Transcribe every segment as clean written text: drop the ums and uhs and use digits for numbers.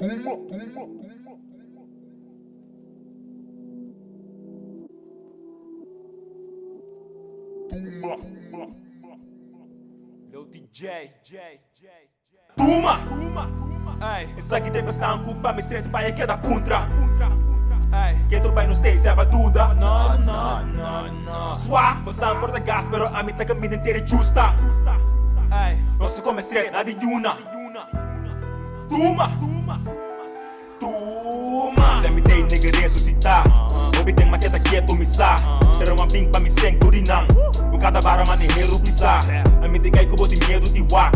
Lil DJ. Tuma! Ei, isso aqui deve estar um culpa, me estreito para que é da contra. Ei, que tu vai no stage, é dúvida. Não. Sua, você não importa gás, pero a mim tá caminho inteira justa. Ei, não se come estreito, nada de una. Tuma! Já me dei nega ressuscitar. Obi tem maqueta que é tu me sa. Ter uma ping pra me sem turinang. Com cada vara mane hero pisar. A mim te gai cubo de medo de wa.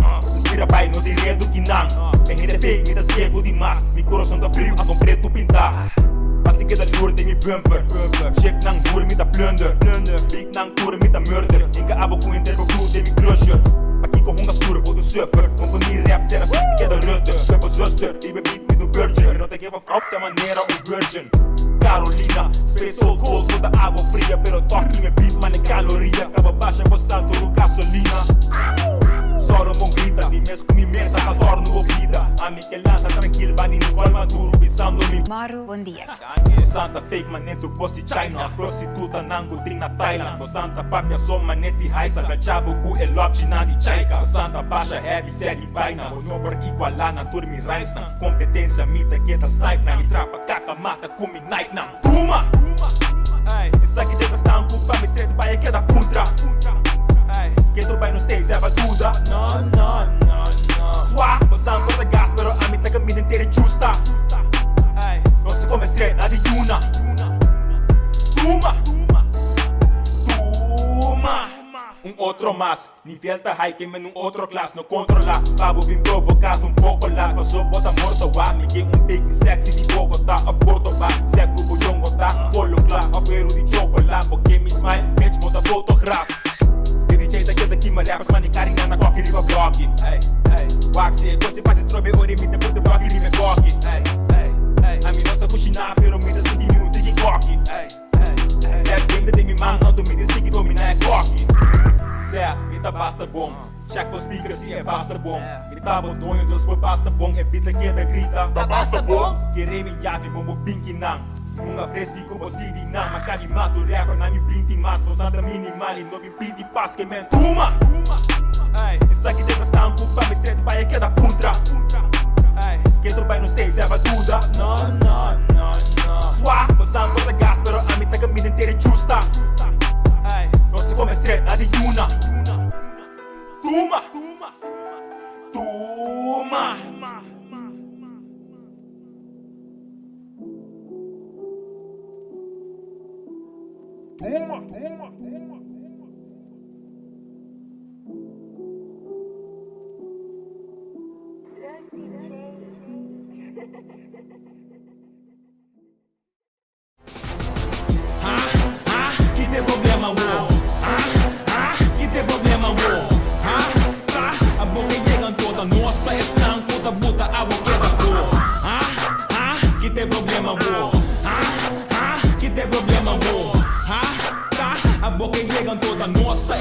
Tira pai no direito que não. É rede feio, me dá cego demais. Mi coração tá frio, a completo pintar. Assim que da lure tem mi bumper. Check nang boer me da plunder. Big nang tour me da murder. Inga abo com intervo crew tem mi crusher. Aqui com hunga sura, vou do surfer. Companhia rap, será que é da rutter. Pepper zuster, e beat me do virgin. Não te give a fuck, se a maneira um virgin. Carolina, space so cold, toda água fria. Pero toque me beat, mane caloria. Acaba baixa, postado no gasolina. Só não grita, de mês com mi mesa, calor no ouvida. A mim que lança tranquilo, bani no colo maduro, pisando-me. Maru, bom dia. Santa fake manento posi China. Prostituta nango ting na Thailand. Bo Santa papia som maneti haisa. Gachabo ku e lochi na di chaika. Bo Santa baixa heavy série vaina. Bo no por igualar na turmi rhymes na. Competência mita que tá snipe na. E trapa caca mata com mi night na. Tuma! Ei, isso aqui deve estar um culpa. Me estreito vai que é da contra. Ei, que tu vai no stage é baduda. Não. Sua, bo Santa importa gás, pero a mim tá caminho inteira justa. Não se come estreito, nada de una. Tuma! Outro mais, nível tá high, que num outro classe, não controlar. Babo vim provocado pouco lá. Passou bota morto, me que pique sexy de Bogotá. A foto vá, seco o jongo tá. Polo claro, a peru de chocolate. Porque me smile, match moda fotograf. E DJ daqui me rapas, mani carinha na coque riva block. Waxi, você faz e trobe, ori me depois de block, rime coque. A mim não se cochinar, pero me dá seguir um tique coque. Rap game tem me man, não tu me dá seguir, dominar é coque. Certo, me dá basta bom. Check os speakers e é basta bom. Me dá botões, dos foi basta bom. É vida que é da grita, dá basta bom. Querer me llave, como pink não. Nunca fresco como city não. Mas calimato rapper, não me blinte mais. Posada minimal e não me pede paz que men. Tuma! Isso aqui deve estar um culpa, me estreito vai que é da contra. Que tu vai no stage é baduda. Não. Sua, você não importa gás, pero a mim tá caminho inteira justa. Não se come estreito, nada de una. Tuma! Que tem problema, wo? Que tem problema, wo? A boca chega toda, nossa, estão toda buta, a boca da cor. Que tem problema, wo? Que tem problema, wo? A boca chega toda, nossa,